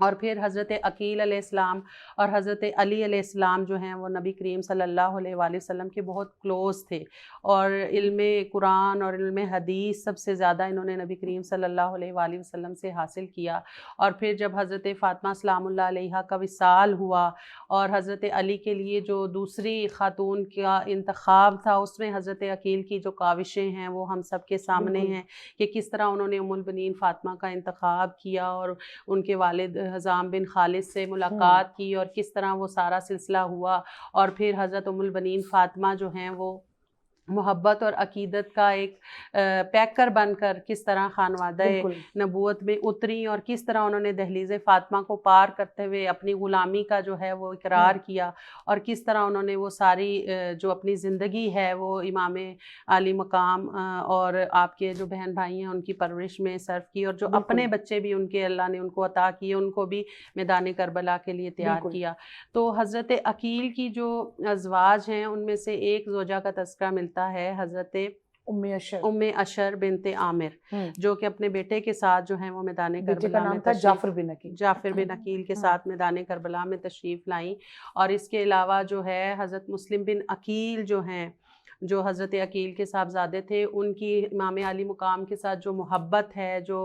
اور پھر حضرت عقیل علیہ السلام اور حضرت علی علیہ السلام جو ہیں وہ نبی کریم صلی اللہ علیہ وآلہ وسلم کے بہت کلوز تھے، اور علم قرآن اور علم حدیث سب سے زیادہ انہوں نے نبی کریم صلی اللہ علیہ وآلہ وسلم سے حاصل کیا۔ اور پھر جب حضرت فاطمہ سلام اللہ علیہا کا وصال ہوا اور حضرت علی کے لیے جو دوسری خاتون کا انتخاب تھا، اس میں حضرت عقیل کی جو کاوشیں ہیں وہ ہم سب کے سامنے ہیں کہ کس طرح انہوں نے ام البنین فاطمہ کا انتخاب کیا اور ان کے والد حزام بن خالد سے ملاقات کی، اور کس طرح وہ سارا سلسلہ ہوا، اور پھر حضرت ام البنین فاطمہ جو ہیں وہ محبت اور عقیدت کا ایک پیکر بن کر کس طرح خانوادہ نبوت میں اتری، اور کس طرح انہوں نے دہلیز فاطمہ کو پار کرتے ہوئے اپنی غلامی کا جو ہے وہ اقرار کیا، اور کس طرح انہوں نے وہ ساری جو اپنی زندگی ہے وہ امام عالی مقام اور آپ کے جو بہن بھائی ہیں ان کی پرورش میں صرف کی، اور جو اپنے بچے بھی ان کے اللہ نے ان کو عطا کیے ان کو بھی میدان کربلا کے لیے تیار کیا۔ تو حضرت عقیل کی جو ازواج ہیں ان میں سے ایک زوجہ کا تذکرہ ملتا ہے حضرت ام اشر بنت عامر، جو کہ اپنے بیٹے کے ساتھ جو ہیں وہ میدان کربلا میں جعفر بن عقیل کے ساتھ میدان کربلا میں تشریف لائیں۔ اور اس کے علاوہ جو ہے حضرت مسلم بن عقیل جو ہیں، جو حضرت عقیل کے صاحبزادے تھے، ان کی امام علی مقام کے ساتھ جو محبت ہے، جو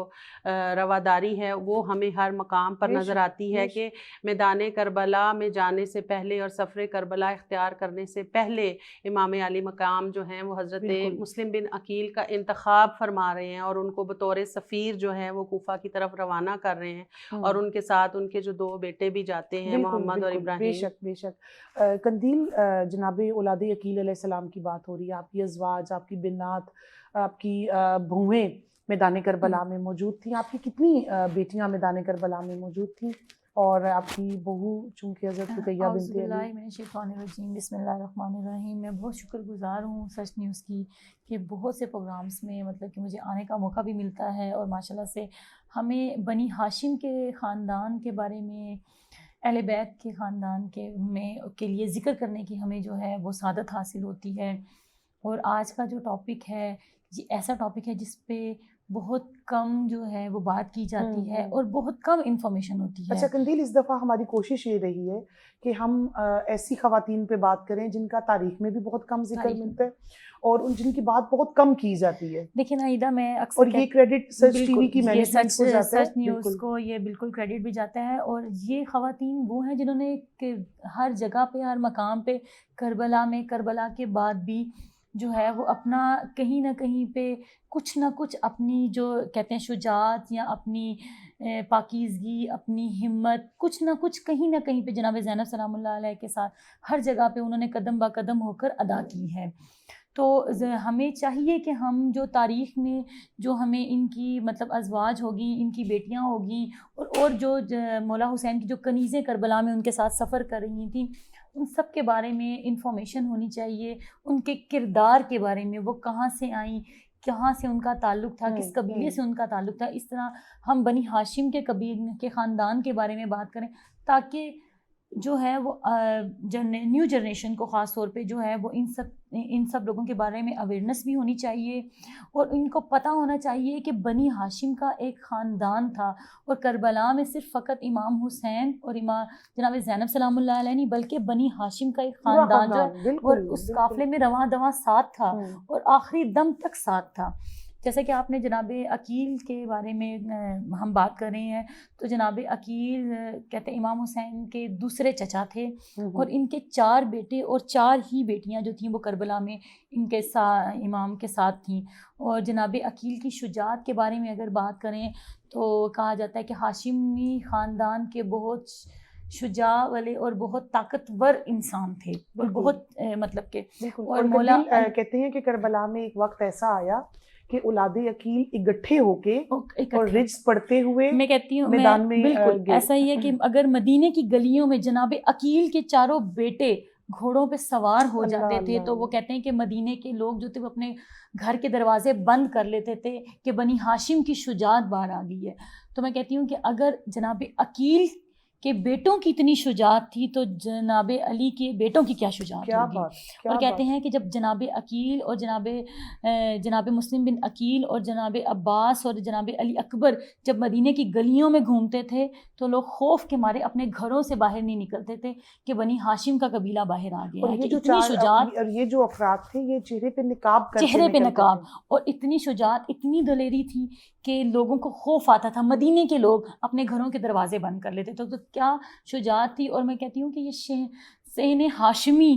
رواداری ہے، وہ ہمیں ہر مقام پر نظر آتی ہے کہ میدان کربلا میں جانے سے پہلے اور سفر کربلا اختیار کرنے سے پہلے امام علی مقام جو ہیں وہ حضرت مسلم بن عقیل کا انتخاب فرما رہے ہیں، اور ان کو بطور سفیر جو ہے وہ کوفہ کی طرف روانہ کر رہے ہیں، اور ان کے ساتھ ان کے جو دو بیٹے بھی جاتے ہیں، محمد اور ابراہیم۔ بے شک قندیل، جناب اولاد عقیل علیہ السلام کی بات ہو رہی ہے، آپ کی ازواج، آپ کی بنات، آپ کی بہویں میدان کربلا میں موجود تھیں، آپ کی کتنی بیٹیاں میدان کربلا میں موجود تھیں، اور آپ کی بہو چونکہ حضرت رقیہ بنت علی۔ بسم اللہ الرحمن الرحیم۔ میں بہت شکر گزار ہوں سچ نیوز کی کہ بہت سے پروگرامز میں مطلب کہ مجھے آنے کا موقع بھی ملتا ہے، اور ماشاءاللہ سے ہمیں بنی ہاشم کے خاندان کے بارے میں، اہل بیت کے خاندان کے لیے ذکر کرنے کی ہمیں جو ہے وہ سعادت حاصل ہوتی ہے۔ اور آج کا جو ٹاپک ہے یہ ایسا ٹاپک ہے جس پہ بہت کم جو ہے وہ بات کی جاتی ہے اور بہت کم انفارمیشن ہوتی ہے۔ اچھا قندیل، اس دفعہ ہماری کوشش یہ رہی ہے کہ ہم ایسی خواتین پہ بات کریں جن کا تاریخ میں بھی بہت کم ذکر ملتا ہے اور جن کی بات بہت کم کی جاتی ہے۔ لیکن عائدہ، میں اکثر اور یہ کریڈٹ سچ ٹی وی کی مینجمنٹ کو جاتا ہے، سچ نیوز کو یہ بالکل کریڈٹ بھی جاتا ہے، اور یہ خواتین وہ ہیں جنہوں نے ہر جگہ پہ، ہر مقام پہ، کربلا کے بعد بھی جو ہے وہ اپنا کہیں نہ کہیں پہ کچھ نہ کچھ اپنی جو کہتے ہیں شجاعت یا اپنی پاکیزگی، اپنی ہمت، کچھ نہ کچھ کہیں نہ کہیں پہ جناب زینب سلام اللہ علیہ کے ساتھ ہر جگہ پہ انہوں نے قدم با قدم ہو کر ادا کی ہے۔ تو ہمیں چاہیے کہ ہم جو تاریخ میں جو ہمیں ان کی مطلب ازواج ہوگی، ان کی بیٹیاں ہوگی، اور جو مولا حسین کی جو کنیزیں کربلا میں ان کے ساتھ سفر کر رہی تھیں، ان سب کے بارے میں انفارمیشن ہونی چاہیے، ان کے کردار کے بارے میں، وہ کہاں سے آئیں، کہاں سے ان کا تعلق تھا، کس قبیلے سے ان کا تعلق تھا۔ اس طرح ہم بنی ہاشم کے قبیلے کے خاندان کے بارے میں بات کریں تاکہ جو ہے وہ نیو جنریشن کو خاص طور پہ جو ہے وہ ان سب لوگوں کے بارے میں اویئرنیس بھی ہونی چاہیے، اور ان کو پتہ ہونا چاہیے کہ بنی ہاشم کا ایک خاندان تھا، اور کربلا میں صرف فقط امام حسین اور جناب زینب سلام اللہ علیہ نہیں، بلکہ بنی ہاشم کا ایک خاندان جو ہے اور اس قافلے میں رواں دواں ساتھ تھا اور آخری دم تک ساتھ تھا۔ جیسا کہ آپ نے جناب عقیل کے بارے میں ہم بات کر رہے ہیں، تو جناب عقیل کہتے ہیں امام حسین کے دوسرے چچا تھے، اور ان کے 4 بیٹے اور 4 ہی بیٹیاں جو تھیں وہ کربلا میں ان کے امام کے ساتھ تھیں۔ اور جناب عقیل کی شجاعت کے بارے میں اگر بات کریں تو کہا جاتا ہے کہ ہاشمی خاندان کے بہت شجاع والے اور بہت طاقتور انسان تھے، اور بہت مطلب کہ اور مولا کہتے ہیں کہ کربلا میں ایک وقت ایسا آیا کہ اولاد عقیل اکٹھے ہو کے اور رجز پڑھتے ہوئے میں کہتی ہوں میدان میں بالکل ایسا ہی ہے کہ اگر مدینے کی گلیوں میں جناب عقیل کے 4 بیٹے گھوڑوں پہ سوار ہو جاتے تھے تو وہ کہتے ہیں کہ مدینے کے لوگ جو تھے وہ اپنے گھر کے دروازے بند کر لیتے تھے کہ بنی ہاشم کی شجاعت باہر آ گئی ہے۔ تو میں کہتی ہوں کہ اگر جناب عقیل کہ بیٹوں کی اتنی شجاعت تھی تو جناب علی کے بیٹوں کی کیا شجاعت کیا ہوگی. بات اور کہتے ہیں کہ جب جناب عقیل اور جناب مسلم بن عقیل اور جناب عباس اور جناب علی اکبر جب مدینے کی گلیوں میں گھومتے تھے تو لوگ خوف کے مارے اپنے گھروں سے باہر نہیں نکلتے تھے کہ بنی ہاشم کا قبیلہ باہر آ گیا اور ہے. یہ کہ جو اتنی شجاعت، اور یہ جو افراد تھے یہ چہرے پہ نقاب کر کے چہرے پہ نکلتے نقاب، تھے. اور اتنی شجاعت، اتنی دلیری تھی کہ لوگوں کو خوف آتا تھا. مدینے کے لوگ اپنے گھروں کے دروازے بند کر لیتے تو کیا شجاعت تھی. اور میں کہتی ہوں کہ یہ سین ہاشمی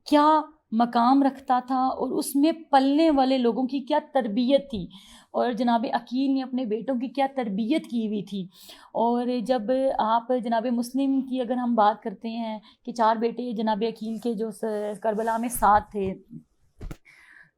کیا مقام رکھتا تھا اور اس میں پلنے والے لوگوں کی کیا تربیت تھی، اور جناب عقیل نے اپنے بیٹوں کی کیا تربیت کی ہوئی تھی. اور جب آپ جناب مسلم کی اگر ہم بات کرتے ہیں کہ 4 بیٹے جناب عقیل کے جو کربلا میں 7 تھے،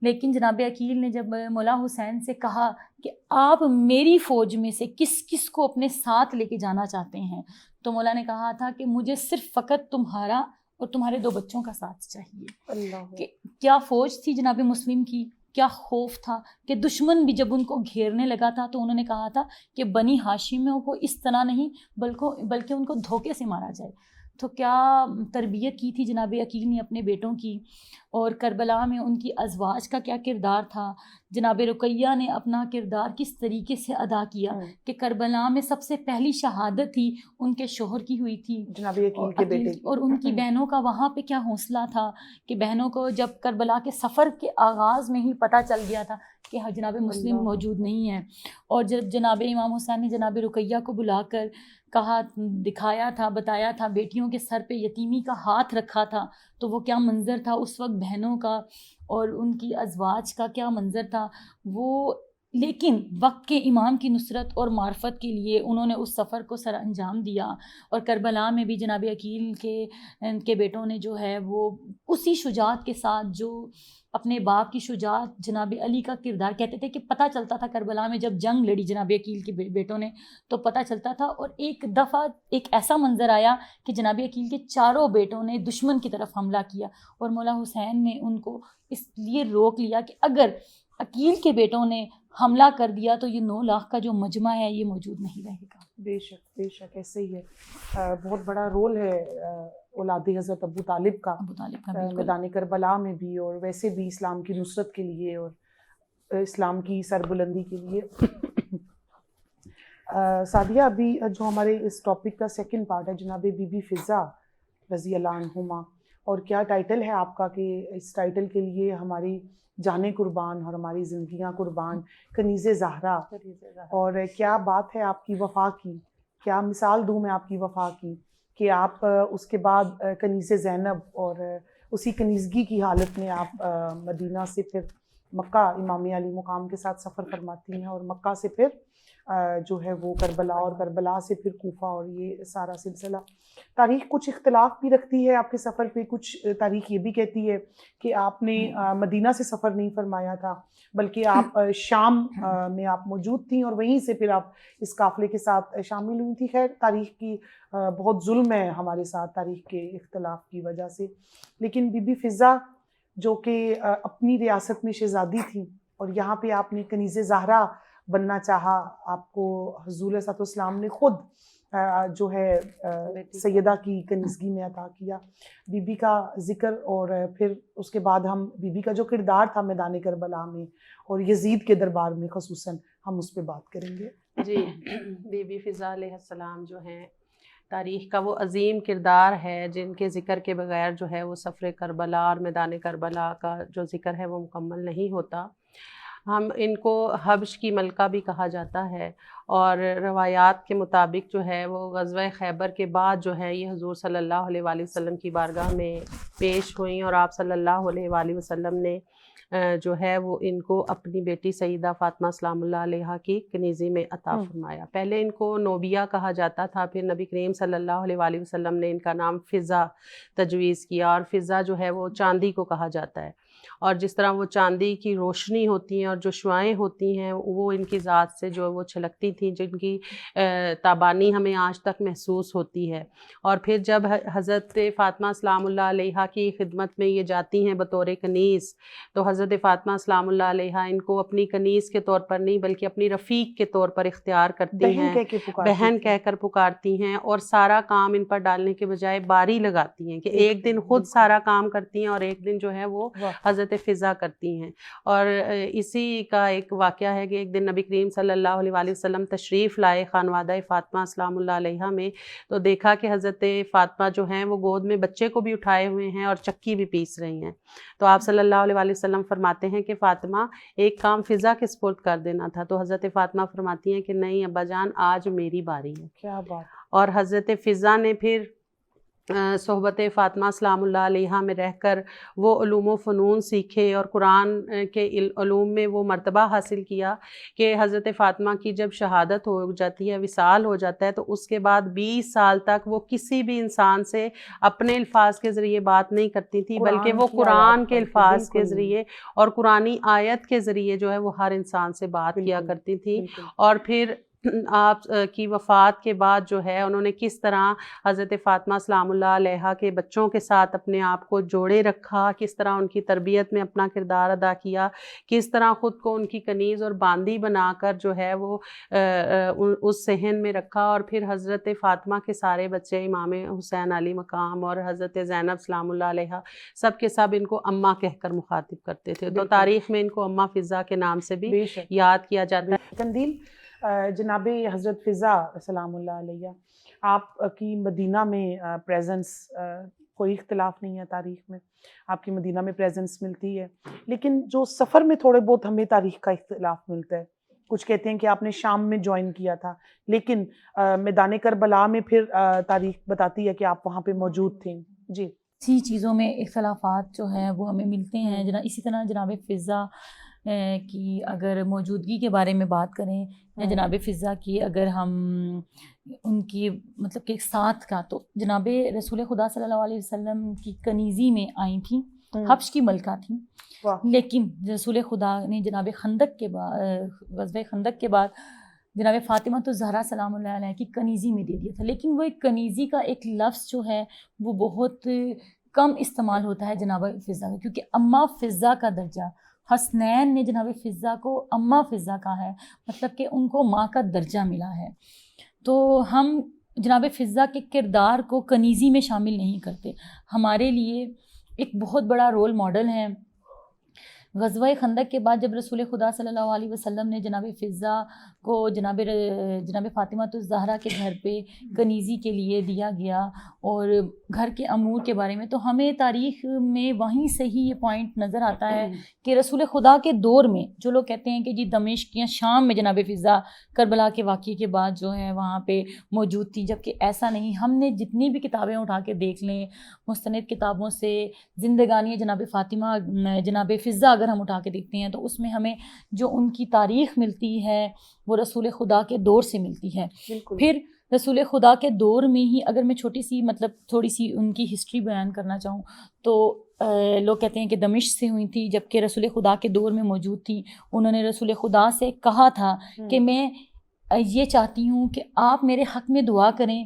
لیکن جناب عقیل نے جب مولا حسین سے کہا کہ آپ میری فوج میں سے کس کس کو اپنے ساتھ لے کے جانا چاہتے ہیں، تو مولا نے کہا تھا کہ مجھے صرف فقط تمہارا اور تمہارے 2 بچوں کا ساتھ چاہیے. اللہ کہ کیا فوج تھی جناب مسلم کی، کیا خوف تھا کہ دشمن بھی جب ان کو گھیرنے لگا تھا تو انہوں نے کہا تھا کہ بنی ہاشمیوں کو اس طرح نہیں بلکہ ان کو دھوکے سے مارا جائے. تو کیا تربیت کی تھی جناب عقیل نے اپنے بیٹوں کی. اور کربلا میں ان کی ازواج کا کیا کردار تھا. جناب رقیہ نے اپنا کردار کس طریقے سے ادا کیا کہ کربلا میں سب سے پہلی شہادت تھی ان کے شوہر کی ہوئی تھی جناب عقیل کے بیٹے کی. اور ان کی بہنوں کا وہاں پہ کیا حوصلہ تھا کہ بہنوں کو جب کربلا کے سفر کے آغاز میں ہی پتہ چل گیا تھا کہ جناب مسلم موجود نہیں ہیں، اور جب جناب امام حسین نے جناب رقیہ کو بلا کر کہا، دکھایا تھا، بتایا تھا، بیٹیوں کے سر پہ یتیمی کا ہاتھ رکھا تھا، تو وہ کیا منظر تھا اس وقت بہنوں کا اور ان کی ازواج کا کیا منظر تھا وہ. لیکن وقت کے امام کی نصرت اور معرفت کے لیے انہوں نے اس سفر کو سر انجام دیا، اور کربلا میں بھی جناب عقیل کے بیٹوں نے جو ہے وہ اسی شجاعت کے ساتھ جو اپنے باپ کی شجاعت، جناب علی کا کردار کہتے تھے کہ پتہ چلتا تھا کربلا میں جب جنگ لڑی جناب عقیل کے بیٹوں نے تو پتہ چلتا تھا. اور ایک دفعہ ایک ایسا منظر آیا کہ جناب عقیل کے 4 بیٹوں نے دشمن کی طرف حملہ کیا، اور مولا حسین نے ان کو اس لیے روک لیا کہ اگر عقیل کے بیٹوں نے حملہ کر دیا تو یہ 9 لاکھ کا جو مجمع ہے یہ موجود نہیں رہے گا. بے شک ایسے ہی ہے. بہت بڑا رول ہے اولاد حضرت ابو طالب کا میدان کربلا میں بھی، اور ویسے بھی اسلام کی نصرت کے لیے اور اسلام کی سربلندی کے لیے. سعدیہ، ابھی جو ہمارے اس ٹاپک کا سیکنڈ پارٹ ہے جناب بی بی فضا رضی اللہ عنہما، اور کیا ٹائٹل ہے آپ کا کہ اس ٹائٹل کے لیے ہماری جانیں قربان اور ہماری زندگیاں قربان، کنیز زہرا. اور کیا بات ہے آپ کی وفا کی، کیا مثال دوں میں آپ کی وفا کی کہ آپ اس کے بعد کنیز زینب اور اسی کنیزگی کی حالت میں آپ مدینہ سے پھر مکہ امام علی مقام کے ساتھ سفر فرماتی ہیں، اور مکہ سے پھر جو ہے وہ کربلا، اور کربلا سے پھر کوفہ، اور یہ سارا سلسلہ. تاریخ کچھ اختلاف بھی رکھتی ہے آپ کے سفر پہ، کچھ تاریخ یہ بھی کہتی ہے کہ آپ نے مدینہ سے سفر نہیں فرمایا تھا بلکہ آپ شام میں آپ موجود تھیں اور وہیں سے پھر آپ اس قافلے کے ساتھ شامل ہوئی تھی. خیر تاریخ کی بہت ظلم ہے ہمارے ساتھ تاریخ کے اختلاف کی وجہ سے. لیکن بی بی فضا جو کہ اپنی ریاست میں شہزادی تھیں اور یہاں پہ آپ نے کنیز زہرا بننا چاہا، آپ کو حضور صلی اللہ علیہ وسلم نے خود جو ہے سیدہ کی کنیزگی میں عطا کیا. بی بی کا ذکر، اور پھر اس کے بعد ہم بی بی کا جو کردار تھا میدان کربلا میں اور یزید کے دربار میں خصوصاً، ہم اس پہ بات کریں گے. جی، بی بی فضا علیہ السلام جو ہیں تاریخ کا وہ عظیم کردار ہے جن کے ذکر کے بغیر جو ہے وہ سفر کربلا اور میدان کربلا کا جو ذکر ہے وہ مکمل نہیں ہوتا. ہم ان کو حبش کی ملکہ بھی کہا جاتا ہے، اور روایات کے مطابق جو ہے وہ غزوہ خیبر کے بعد جو ہے یہ حضور صلی اللہ علیہ وآلہ وسلم کی بارگاہ میں پیش ہوئیں، اور آپ صلی اللہ علیہ وآلہ وسلم نے جو ہے وہ ان کو اپنی بیٹی سیدہ فاطمہ سلام اللہ علیہا کی کنیزی میں عطا فرمایا. پہلے ان کو نوبیہ کہا جاتا تھا، پھر نبی کریم صلی اللہ علیہ وآلہ وسلم نے ان کا نام فضا تجویز کیا، اور فضا جو ہے وہ چاندی کو کہا جاتا ہے، اور جس طرح وہ چاندی کی روشنی ہوتی ہیں اور جو شعائیں ہوتی ہیں وہ ان کی ذات سے جو وہ چھلکتی تھیں، جن کی تابانی ہمیں آج تک محسوس ہوتی ہے. اور پھر جب حضرت فاطمہ سلام اللہ علیہا کی خدمت میں یہ جاتی ہیں بطور کنیز، تو حضرت حضرت فاطمہ سلام اللہ علیہا ان کو اپنی کنیز کے طور پر نہیں بلکہ اپنی رفیق کے طور پر اختیار کرتی ہیں، بہن کہہ کر پکارتی ہیں، اور سارا کام ان پر ڈالنے کے بجائے باری لگاتی ہیں کہ ایک دن خود سارا کام کرتی ہیں اور ایک دن جو ہے وہ حضرت فضا کرتی ہیں. اور اسی کا ایک واقعہ ہے کہ ایک دن نبی کریم صلی اللہ علیہ وآلہ وسلم تشریف لائے خانوادہ فاطمہ سلام اللہ علیہا میں، تو دیکھا کہ حضرت فاطمہ جو ہیں وہ گود میں بچے کو بھی اٹھائے ہوئے ہیں اور چکی بھی پیس رہی ہیں. تو آپ صلی اللہ علیہ وآلہ وسلم فرماتے ہیں کہ فاطمہ ایک کام فضا کے سپرد کر دینا تھا. تو حضرت فاطمہ فرماتی ہیں کہ نہیں ابا جان، آج میری باری ہے. کیا بات. اور حضرت فضا نے پھر صحبت فاطمہ سلام اللہ علیہا میں رہ کر وہ علوم و فنون سیکھے اور قرآن کے علوم میں وہ مرتبہ حاصل کیا کہ حضرت فاطمہ کی جب شہادت ہو جاتی ہے، وصال ہو جاتا ہے، تو اس کے بعد 20 سال تک وہ کسی بھی انسان سے اپنے الفاظ کے ذریعے بات نہیں کرتی تھی، بلکہ وہ قرآن کے الفاظ کے ذریعے اور قرآنی آیت کے ذریعے جو ہے وہ ہر انسان سے بات کیا کرتی تھی. اور پھر آپ کی وفات کے بعد جو ہے انہوں نے کس طرح حضرت فاطمہ سلام اللہ علیہا کے بچوں کے ساتھ اپنے آپ کو جوڑے رکھا، کس طرح ان کی تربیت میں اپنا کردار ادا کیا، کس طرح خود کو ان کی کنیز اور باندی بنا کر جو ہے وہ اس صحن میں رکھا. اور پھر حضرت فاطمہ کے سارے بچے امام حسین علی مقام اور حضرت زینب سلام اللہ علیہا سب کے سب ان کو اماں کہہ کر مخاطب کرتے تھے. تو تاریخ میں ان کو اماں فضا کے نام سے بھی یاد کیا جاتا ہے. قندیل، جناب حضرت فضا سلام اللہ علیہ، آپ کی مدینہ میں پریزنس، کوئی اختلاف نہیں ہے تاریخ میں، آپ کی مدینہ میں پریزنس ملتی ہے، لیکن جو سفر میں تھوڑے بہت ہمیں تاریخ کا اختلاف ملتا ہے. کچھ کہتے ہیں کہ آپ نے شام میں جوائن کیا تھا، لیکن میدان کربلا میں پھر تاریخ بتاتی ہے کہ آپ وہاں پہ موجود تھیں. جی، اسی چیزوں میں اختلافات جو ہیں وہ ہمیں ملتے ہیں. اسی طرح جناب فضا کی اگر موجودگی کے بارے میں بات کریں یا جناب فضا کی اگر ہم ان کی مطلب کہ ساتھ کا، تو جناب رسول خدا صلی اللہ علیہ وسلم کی کنیزی میں آئی تھیں، حبش کی ملکہ تھیں. لیکن رسول خدا نے جناب خندق کے بعد، غزوہ خندق کے بعد جناب فاطمہ تو زہرا سلام اللہ علیہ کی کنیزی میں دے دیا تھا. لیکن وہ ایک کنیزی کا ایک لفظ جو ہے وہ بہت کم استعمال ہوتا ہے جناب فضا کا، کیونکہ اماں فضا کا درجہ حسنین نے جناب فضا کو اماں فضا کہا ہے، مطلب کہ ان کو ماں کا درجہ ملا ہے. تو ہم جناب فضا کے کردار کو کنیزی میں شامل نہیں کرتے. ہمارے لیے ایک بہت بڑا رول ماڈل ہے. غزوہ خندق کے بعد جب رسول خدا صلی اللہ علیہ وسلم نے جناب فضا کو جناب فاطمہ الزہرا کے گھر پہ کنیزی کے لیے دیا گیا اور گھر کے امور کے بارے میں، تو ہمیں تاریخ میں وہیں سے ہی یہ پوائنٹ نظر آتا ہے کہ رسول خدا کے دور میں جو لوگ کہتے ہیں کہ جی دمشق یا شام میں جناب فضا کربلا کے واقعے کے بعد جو ہے وہاں پہ موجود تھی، جبکہ ایسا نہیں. ہم نے جتنی بھی کتابیں اٹھا کے دیکھ لیں، مستند کتابوں سے زندگانی جناب فاطمہ جناب فضا اگر ہم اٹھا کے دیکھتے ہیں تو اس میں ہمیں جو ان کی تاریخ ملتی ہے وہ رسول خدا کے دور سے ملتی ہے. پھر رسول خدا کے دور میں ہی اگر میں تھوڑی سی ان کی ہسٹری بیان کرنا چاہوں تو لوگ کہتے ہیں کہ دمشق سے ہوئی تھی، جبکہ رسول خدا کے دور میں موجود تھی. انہوں نے رسول خدا سے کہا تھا کہ میں یہ چاہتی ہوں کہ آپ میرے حق میں دعا کریں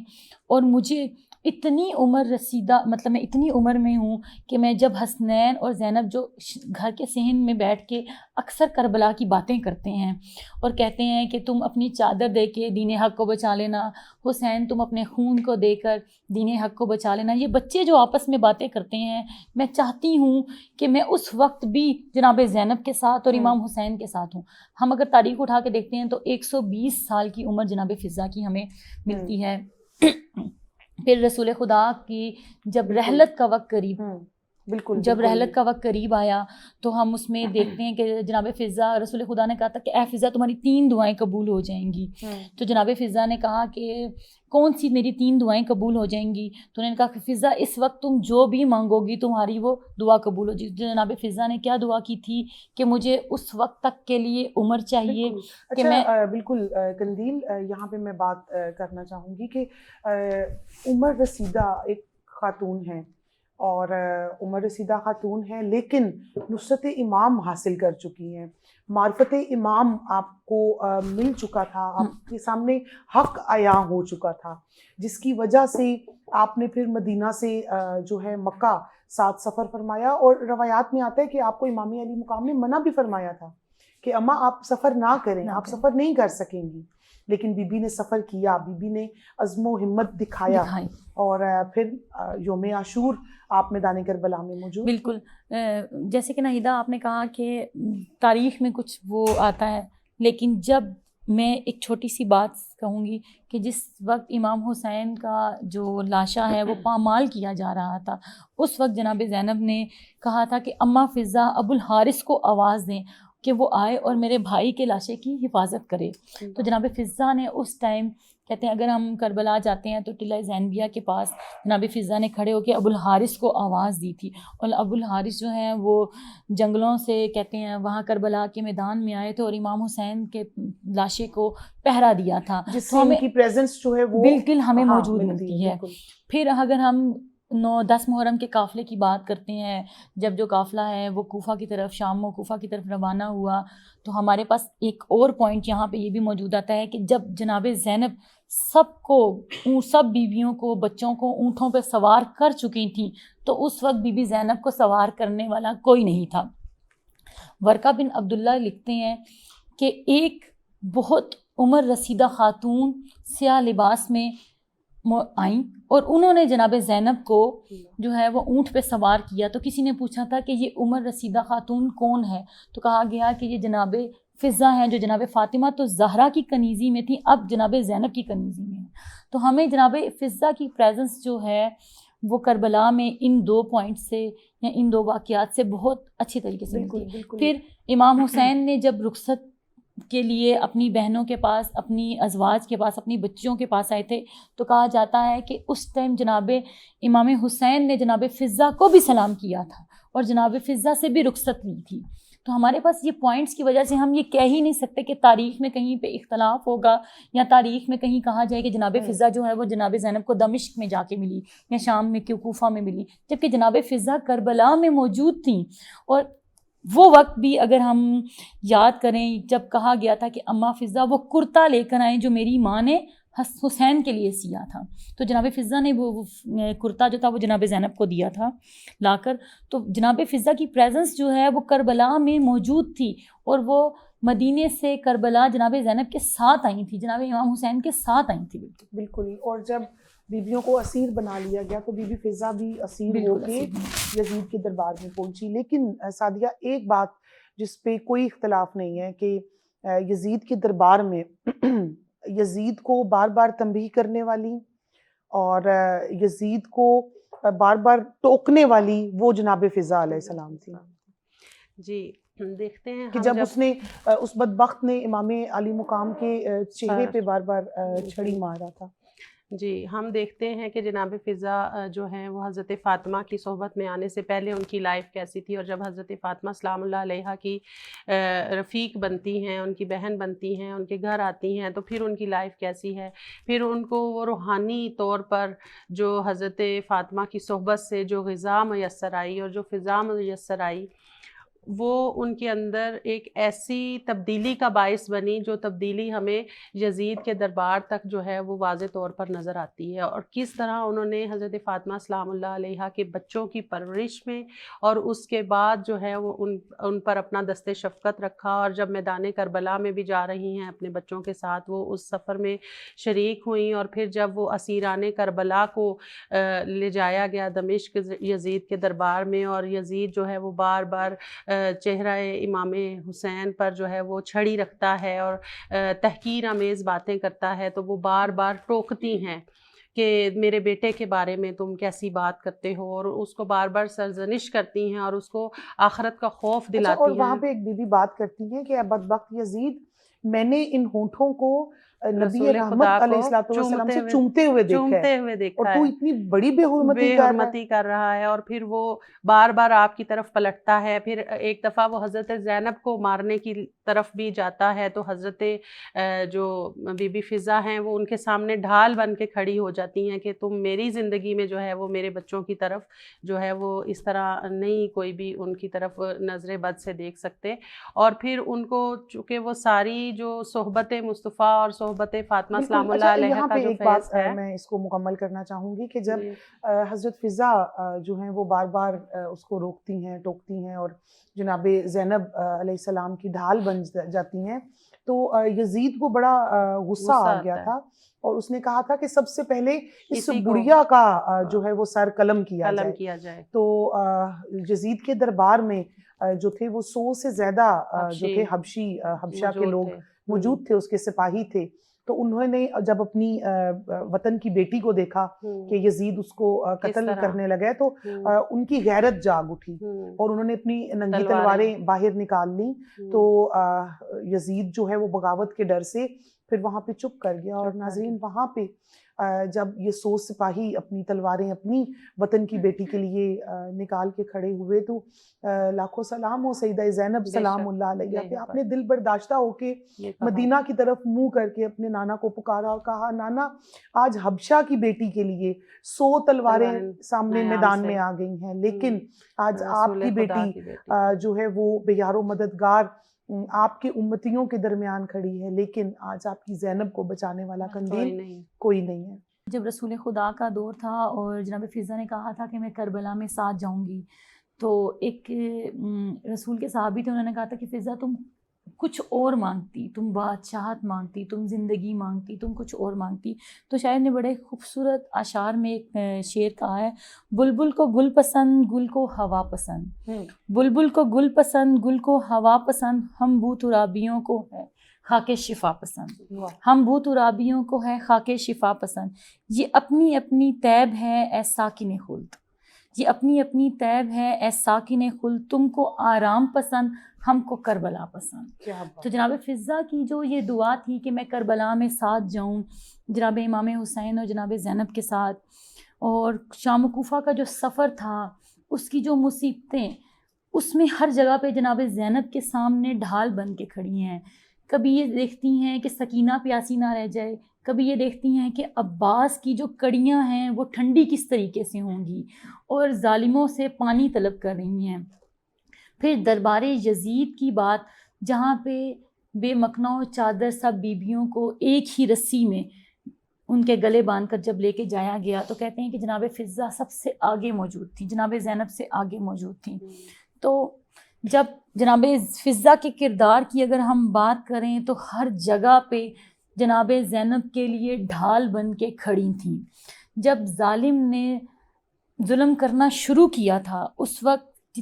اور مجھے اتنی عمر رسیدہ، مطلب میں اتنی عمر میں ہوں کہ میں جب حسنین اور زینب جو گھر کے صحن میں بیٹھ کے اکثر کربلا کی باتیں کرتے ہیں اور کہتے ہیں کہ تم اپنی چادر دے کے دین حق کو بچا لینا، حسین تم اپنے خون کو دے کر دین حق کو بچا لینا، یہ بچے جو آپس میں باتیں کرتے ہیں، میں چاہتی ہوں کہ میں اس وقت بھی جناب زینب کے ساتھ اور امام حسین کے ساتھ ہوں. ہم اگر تاریخ اٹھا کے دیکھتے ہیں تو 120 سال کی عمر جناب فضا کی ہمیں ملتی ہے. پھر رسول خدا کی جب رحلت کا وقت قریب آیا تو ہم اس میں دیکھتے ہیں کہ جناب فضا، رسول خدا نے کہا تھا کہ اے فضا تمہاری 3 دعائیں قبول ہو جائیں گی. تو جناب فضا نے کہا کہ کون سی میری 3 دعائیں قبول ہو جائیں گی؟ تو انہوں نے کہا کہ فضا اس وقت تم جو بھی مانگو گی تمہاری وہ دعا قبول ہو جائے گی. جناب فضا نے کیا دعا کی تھی کہ مجھے اس وقت تک کے لیے عمر چاہیے کہ میں بالکل. قندیل، یہاں پہ میں بات کرنا چاہوں گی کہ عمر رسیدہ ایک خاتون ہے اور عمر رسیدہ خاتون ہیں لیکن نصرت امام حاصل کر چکی ہیں، معرفت امام آپ کو مل چکا تھا، آپ کے سامنے حق عیاں ہو چکا تھا، جس کی وجہ سے آپ نے پھر مدینہ سے جو ہے مکہ ساتھ سفر فرمایا، اور روایات میں آتا ہے کہ آپ کو امام علی مقام نے منع بھی فرمایا تھا کہ اماں آپ سفر نہ کریں، آپ سفر نہیں کر سکیں گی، لیکن بی بی نے سفر کیا، بی بی نے عزم و ہمت دکھایا، اور پھر یوم عاشور آپ میدان کربلا میں موجود. بالکل جیسے کہ ناہیدہ آپ نے کہا کہ تاریخ میں کچھ وہ آتا ہے، لیکن جب میں ایک چھوٹی سی بات کہوں گی کہ جس وقت امام حسین کا جو لاشا ہے وہ پامال کیا جا رہا تھا، اس وقت جناب زینب نے کہا تھا کہ اماں فضا ابو الحارث کو آواز دیں کہ وہ آئے اور میرے بھائی کے لاشے کی حفاظت کرے. تو جناب فضا نے اس ٹائم، کہتے ہیں اگر ہم کربلا جاتے ہیں تو ٹلہ زینبیہ کے پاس جناب فضا نے کھڑے ہو کے ابو الحارث کو آواز دی تھی، اور ابو الحارث جو ہیں وہ جنگلوں سے کہتے ہیں وہاں کربلا کے میدان میں آئے تھے اور امام حسین کے لاشے کو پہرا دیا تھا، جس سے ان کی پریزنس جو ہے وہ بالکل ہمیں موجود ملتی ہے. پھر اگر ہم 9-10 محرم کے قافلے کی بات کرتے ہیں، جب جو قافلہ ہے وہ کوفہ کی طرف، شام و کوفہ کی طرف روانہ ہوا، تو ہمارے پاس ایک اور پوائنٹ یہاں پہ یہ بھی موجود آتا ہے کہ جب جناب زینب سب بیویوں کو، بچوں کو اونٹوں پہ سوار کر چکی تھیں، تو اس وقت بی بی زینب کو سوار کرنے والا کوئی نہیں تھا. ورقہ بن عبداللہ لکھتے ہیں کہ ایک بہت عمر رسیدہ خاتون سیاہ لباس میں آئیں اور انہوں نے جناب زینب کو جو ہے وہ اونٹ پہ سوار کیا. تو کسی نے پوچھا تھا کہ یہ عمر رسیدہ خاتون کون ہے؟ تو کہا گیا کہ یہ جناب فضا ہیں، جو جناب فاطمہ تو زہرا کی کنیزی میں تھیں، اب جناب زینب کی کنیزی میں ہیں. تو ہمیں جناب فضا کی پریزنس جو ہے وہ کربلا میں ان 2 پوائنٹ سے یا ان 2 واقعات سے بہت اچھی طریقے سے ملتی ہے. پھر امام حسین نے جب رخصت کے لیے اپنی بہنوں کے پاس، اپنی ازواج کے پاس، اپنی بچیوں کے پاس آئے تھے، تو کہا جاتا ہے کہ اس ٹائم جناب امام حسین نے جناب فضا کو بھی سلام کیا تھا اور جناب فضا سے بھی رخصت لی تھی. تو ہمارے پاس یہ پوائنٹس کی وجہ سے ہم یہ کہہ ہی نہیں سکتے کہ تاریخ میں کہیں پہ اختلاف ہوگا یا تاریخ میں کہیں کہا جائے کہ جناب فضا جو ہے وہ جناب زینب کو دمشق میں جا کے ملی یا شام میں کوفہ میں ملی، جبکہ جناب فضا کربلا میں موجود تھیں. اور وہ وقت بھی اگر ہم یاد کریں جب کہا گیا تھا کہ اماں فضا وہ کرتا لے کر آئیں جو میری ماں نے حسین کے لیے سیا تھا، تو جناب فضا نے وہ کرتا جو تھا وہ جناب زینب کو دیا تھا لا کر. تو جناب فضا کی پریزنس جو ہے وہ کربلا میں موجود تھی، اور وہ مدینے سے کربلا جناب زینب کے ساتھ آئی تھی، جناب امام حسین کے ساتھ آئی تھی. بالکل. اور جب بیویوں کو اسیر بنا لیا گیا تو بی بی فضا بھی اسیر ہو کے یزید کے دربار میں پہنچی. لیکن سعدیہ ایک بات جس پہ کوئی اختلاف نہیں ہے کہ یزید کے دربار میں یزید کو بار بار تنبیہ کرنے والی اور یزید کو بار بار ٹوکنے والی وہ جناب فضا علیہ السلام تھی. جی دیکھتے ہیں کہ جب اس نے اس بدبخت نے امام علی مقام کے چہرے پہ بار بار چھڑی مارا تھا. جی ہم دیکھتے ہیں کہ جناب فضا جو ہیں وہ حضرت فاطمہ کی صحبت میں آنے سے پہلے ان کی لائف کیسی تھی، اور جب حضرت فاطمہ سلام اللہ علیہا کی رفیق بنتی ہیں، ان کی بہن بنتی ہیں، ان کے گھر آتی ہیں، تو پھر ان کی لائف کیسی ہے. پھر ان کو وہ روحانی طور پر جو حضرت فاطمہ کی صحبت سے جو غذا میسر آئی اور جو فضا میسر آئی، وہ ان کے اندر ایک ایسی تبدیلی کا باعث بنی جو تبدیلی ہمیں یزید کے دربار تک جو ہے وہ واضح طور پر نظر آتی ہے، اور کس طرح انہوں نے حضرت فاطمہ سلام اللہ علیہا کے بچوں کی پرورش میں اور اس کے بعد جو ہے وہ ان پر اپنا دست شفقت رکھا. اور جب میدان کربلا میں بھی جا رہی ہیں اپنے بچوں کے ساتھ، وہ اس سفر میں شریک ہوئیں، اور پھر جب وہ اسیران کربلا کو لے جایا گیا دمشق یزید کے دربار میں، اور یزید جو ہے وہ بار بار چہرہ امام حسین پر جو ہے وہ چھڑی رکھتا ہے اور تحقیر آمیز باتیں کرتا ہے، تو وہ بار بار ٹوکتی ہیں کہ میرے بیٹے کے بارے میں تم کیسی بات کرتے ہو، اور اس کو بار بار سرزنش کرتی ہیں اور اس کو آخرت کا خوف دلاتی ہیں. اور وہاں پہ ایک بی بی بات کرتی ہیں کہ اے بدبخت یزید، میں نے ان ہونٹوں کو نبی رحمت علیہ السلام سے چومتے ہوئے دیکھا ہے، اور تو اتنی بڑی بے حرمتی کر رہا ہے. اور پھر وہ بار بار آپ کی طرف پلٹتا ہے. پھر ایک دفعہ وہ حضرت زینب کو مارنے کی طرف بھی جاتا ہے، تو حضرت جو بی بی فضا ہیں وہ ان کے سامنے ڈھال بن کے کھڑی ہو جاتی ہیں کہ تم میری زندگی میں جو ہے وہ میرے بچوں کی طرف جو ہے وہ اس طرح نہیں کوئی بھی ان کی طرف نظر بد سے دیکھ سکتے. اور پھر ان کو چونکہ وہ ساری جو صحبت مصطفیٰ اور صحبت فاطمہ بالکل. سلام اللہ اچھا علیہ یہاں کا پہ جو ایک فیض بات ہے. میں اس کو مکمل کرنا چاہوں گی کہ جب جی. حضرت فضا جو ہیں وہ بار بار اس کو روکتی ہیں ٹوکتی ہیں اور جناب زینب علیہ السلام کی ڈھال بن جاتی ہیں تو یزید کو بڑا غصہ آ گیا تھا اور اس نے کہا تھا کہ سب سے پہلے اس بڑھیا کا جو ہے وہ سر قلم کیا جائے. تو یزید کے دربار میں جو تھے وہ 100 سے زیادہ جو تھے حبشہ کے لوگ موجود تھے، اس کے سپاہی تھے. تو انہوں نے جب اپنی وطن کی بیٹی کو دیکھا کہ یزید اس کو قتل کرنے لگے تو ان کی غیرت جاگ اٹھی اور انہوں نے اپنی ننگی تلواریں باہر نکال لیں. تو یزید جو ہے وہ بغاوت کے ڈر سے پھر وہاں پہ چپ کر گیا. اور ناظرین وہاں پہ جب یہ 100 سپاہی اپنی تلواریں اپنی وطن کی بیٹی کے لیے نکال کے کھڑے ہوئے تو لاکھوں سلام ہو سیدہ زینب سلام اللہ علیہ کہ آپ نے دل برداشتہ ہو کے مدینہ کی طرف منہ کر کے اپنے نانا کو پکارا اور کہا نانا آج حبشہ کی بیٹی کے لیے 100 تلواریں سامنے میدان میں آ گئی ہیں، لیکن آج آپ کی بیٹی جو ہے وہ بے یار و مددگار آپ کے امتیوں کے درمیان کھڑی ہے، لیکن آج آپ کی زینب کو بچانے والا قندیل کوئی نہیں ہے. جب رسول خدا کا دور تھا اور جناب فضا نے کہا تھا کہ میں کربلا میں ساتھ جاؤں گی تو ایک رسول کے صحابی تھے، انہوں نے کہا تھا کہ فضا تم کچھ اور مانگتی، تم بادشاہت مانگتی، تم زندگی مانگتی، تم کچھ اور مانگتی. تو شاعر نے بڑے خوبصورت اشعار میں ایک شعر کہا ہے، بلبل کو گل پسند گل کو ہوا پسند، بلبل کو گل پسند گل کو ہوا پسند، ہم بو ترابیوں کو ہے خاک شفا پسند، ہم بو ترابیوں کو ہے خاک شفا پسند. یہ اپنی اپنی طیب ہے اے ساکن خلد، یہ اپنی اپنی طیب ہے اے ساکن خلد، تم کو آرام پسند ہم کو کربلا پسند. تو جناب فضا کی جو یہ دعا تھی کہ میں کربلا میں ساتھ جاؤں جناب امام حسین اور جناب زینب کے ساتھ، اور شام و کوفہ کا جو سفر تھا اس کی جو مصیبتیں، اس میں ہر جگہ پہ جناب زینب کے سامنے ڈھال بن کے کھڑی ہیں. کبھی یہ دیکھتی ہیں کہ سکینہ پیاسی نہ رہ جائے، کبھی یہ دیکھتی ہیں کہ عباس کی جو کڑیاں ہیں وہ ٹھنڈی کس طریقے سے ہوں گی، اور ظالموں سے پانی طلب کر رہی ہیں. پھر دربار یزید کی بات جہاں پہ بے مکنا و چادر سب بیبیوں کو ایک ہی رسی میں ان کے گلے باندھ کر جب لے کے جایا گیا تو کہتے ہیں کہ جناب فضا سب سے آگے موجود تھی، جناب زینب سے آگے موجود تھیں. تو جب جناب فضا کے کردار کی اگر ہم بات کریں تو ہر جگہ پہ جناب زینب کے لیے ڈھال بن کے کھڑی تھیں. جب ظالم نے ظلم کرنا شروع کیا تھا اس وقت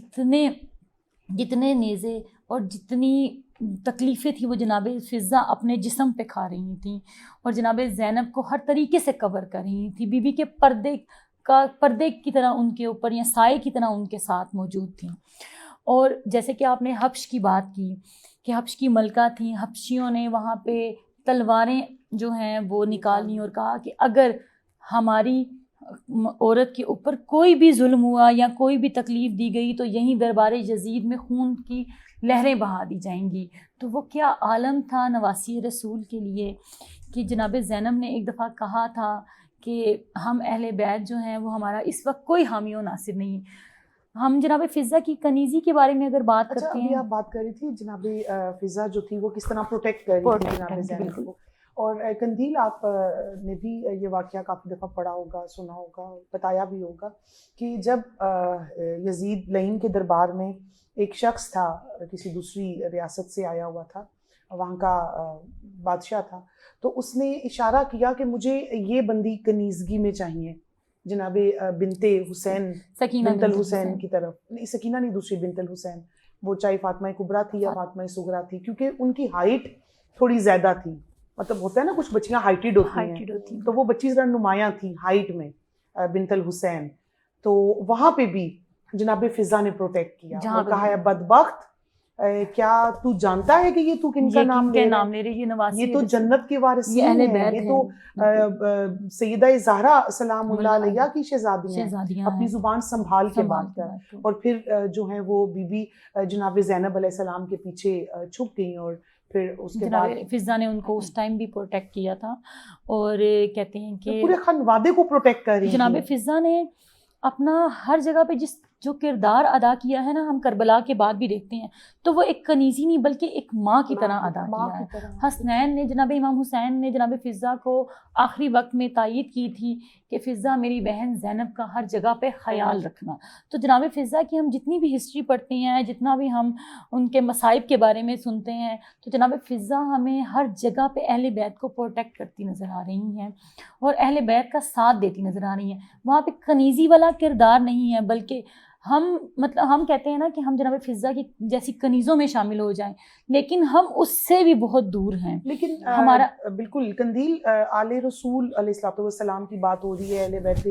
جتنے نیزے اور جتنی تکلیفیں تھیں وہ جناب فضا اپنے جسم پہ کھا رہی تھیں اور جناب زینب کو ہر طریقے سے کور کر رہی تھیں. بی بی کے پردے کی طرح ان کے اوپر یا سائے کی طرح ان کے ساتھ موجود تھیں. اور جیسے کہ آپ نے حبش کی بات کی کہ حبش کی ملکہ تھیں، حبشیوں نے وہاں پہ تلواریں جو ہیں وہ نکالی اور کہا کہ اگر ہماری عورت کے اوپر کوئی بھی ظلم ہوا یا کوئی بھی تکلیف دی گئی تو یہیں دربار یزید میں خون کی لہریں بہا دی جائیں گی. تو وہ کیا عالم تھا نواسی رسول کے لیے کہ جناب زینب نے ایک دفعہ کہا تھا کہ ہم اہل بیت جو ہیں وہ ہمارا اس وقت کوئی حامی و ناصر نہیں. ہم جناب فضا کی کنیزی کے بارے میں اگر بات کرتے ہیں، آپ بات کر رہی تھی جناب فضا جو تھی وہ کس طرح پروٹیکٹ کر رہی تھی جناب زینب کو. اور قندیل آپ نے بھی یہ واقعہ کافی دفعہ پڑھا ہوگا، سنا ہوگا، بتایا بھی ہوگا کہ جب یزید لعین کے دربار میں ایک شخص تھا، کسی دوسری ریاست سے آیا ہوا تھا، وہاں کا بادشاہ تھا، تو اس نے اشارہ کیا کہ مجھے یہ بندی کنیزگی میں چاہیے جناب بنت حسین، بنت الحسین کی طرف، نہیں سکینہ نہیں، دوسری بنت الحسین، وہ چاہے فاطمہ کبریٰ تھی یا فاطمہ صغریٰ تھی، کیونکہ ان کی ہائٹ تھوڑی زیادہ تھی. مطلب ہوتا ہے نا کچھ بچیاں ہائٹڈ ہوتی ہیں، تو وہ بچی ذرا نمایاں تھی ہائٹ میں، بنت الحسین. تو وہاں پہ بھی جناب فضا نے پروٹیکٹ کیا اور کہا ہے بدبخت کیا تو جانتا ہے کہ یہ تو کن کا نام لے رہے، یہ تو جنت کے وارثین ہیں، یہ تو سیدہ زہرا سلام اللہ علیہ کی شہزادیاں ہیں، اپنی زبان سنبھال کے بات کر. اور پھر جو ہیں وہ بی بی جناب زینب علیہ السلام کے پیچھے چھپ گئیں اور پھر اس کے بعد فضا نے ان کو اس ٹائم بھی پروٹیکٹ کیا تھا. اور کہتے ہیں کہ پورے خانوادے کو پروٹیکٹ کر رہی جناب فضا نے اپنا ہر جگہ پہ جو کردار ادا کیا ہے نا ہم کربلا کے بعد بھی دیکھتے ہیں تو وہ ایک کنیزی نہیں بلکہ ایک ماں کی طرح ادا کیا ہے. حسنین نے جناب امام حسین نے جناب فضہ کو آخری وقت میں تائید کی تھی کہ فضہ میری بہن زینب کا ہر جگہ پہ خیال رکھنا. تو جناب فضہ کی ہم جتنی بھی ہسٹری پڑھتے ہیں, جتنا بھی ہم ان کے مصائب کے بارے میں سنتے ہیں, تو جناب فضہ ہمیں ہر جگہ پہ اہل بیت کو پروٹیکٹ کرتی نظر آ رہی ہیں اور اہل بیت کا ساتھ دیتی نظر آ رہی ہیں. وہاں پہ کنیزی والا کردار نہیں ہے بلکہ ہم کہتے ہیں نا کہ ہم جناب فضہ کی جیسی کنیزوں میں شامل ہو جائیں, لیکن ہم اس سے بھی بہت دور ہیں. لیکن ہمارا بالکل قندیل آل رسول علیہ الصلوۃ والسلام کی بات ہو رہی ہے, اہل بیت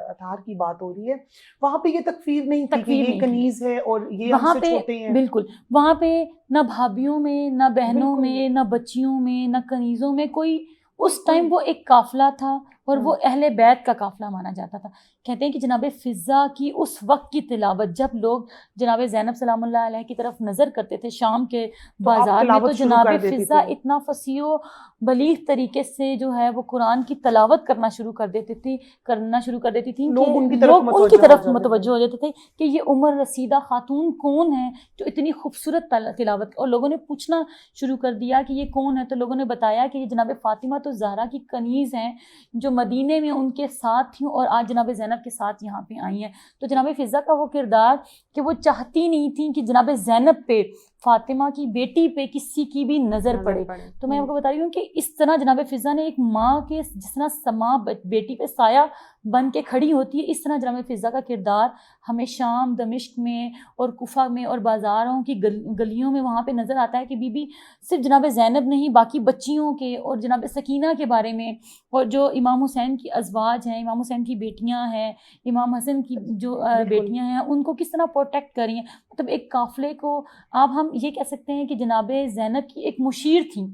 اطہار کی بات ہو رہی ہے, وہاں پہ یہ تکفیر نہیں تھی کہ یہ کنیز ہے اور یہ ہم سے چھوٹے ہیں. بالکل وہاں پہ نہ بھابھیوں میں, نہ بہنوں میں, نہ بچیوں میں, نہ کنیزوں میں کوئی, اس ٹائم وہ ایک قافلہ تھا اور وہ اہل بیت کا قافلہ مانا جاتا تھا. کہتے ہیں کہ جناب فضہ کی اس وقت کی تلاوت جب لوگ جناب زینب سلام اللہ علیہ کی طرف نظر کرتے تھے شام کے بازار میں, تو جناب فضہ اتنا فصیح و بلیغ طریقے سے جو ہے وہ قرآن کی تلاوت کرنا شروع کر دیتی تھی کہ لوگ ان کی طرف متوجہ ہو جاتے تھے کہ یہ عمر رسیدہ خاتون کون ہے جو اتنی خوبصورت تلاوت, اور لوگوں نے پوچھنا شروع کر دیا کہ یہ کون ہے, تو لوگوں نے بتایا کہ یہ جناب فاطمہ تو زہرا کی کنیز ہیں جو مدینے میں ان کے ساتھ تھیں اور آج جناب زینب کے ساتھ یہاں پہ آئی ہیں. تو جناب فضہ کا وہ کردار کہ وہ چاہتی نہیں تھیں کہ جناب زینب پہ, فاطمہ کی بیٹی پہ کسی کی بھی نظر پڑے. تو میں آپ کو بتا رہی ہوں کہ اس طرح جناب فضہ نے ایک ماں کے جس طرح ماں بیٹی پہ سایہ بن کے کھڑی ہوتی ہے, اس طرح جناب فضہ کا کردار ہمیں شام, دمشق میں اور کوفہ میں اور بازاروں کی گلیوں میں وہاں پہ نظر آتا ہے کہ بی بی صرف جناب زینب نہیں باقی بچیوں کے اور جناب سکینہ کے بارے میں, اور جو امام حسین کی ازواج ہیں, امام حسین کی بیٹیاں ہیں, امام حسن کی جو بیٹیاں ہیں, ان کو کس طرح پروٹیکٹ کر رہی ہیں. مطلب ایک قافلے کو آپ ہم یہ کہہ سکتے ہیں کہ جناب زینب کی ایک مشیر تھیں.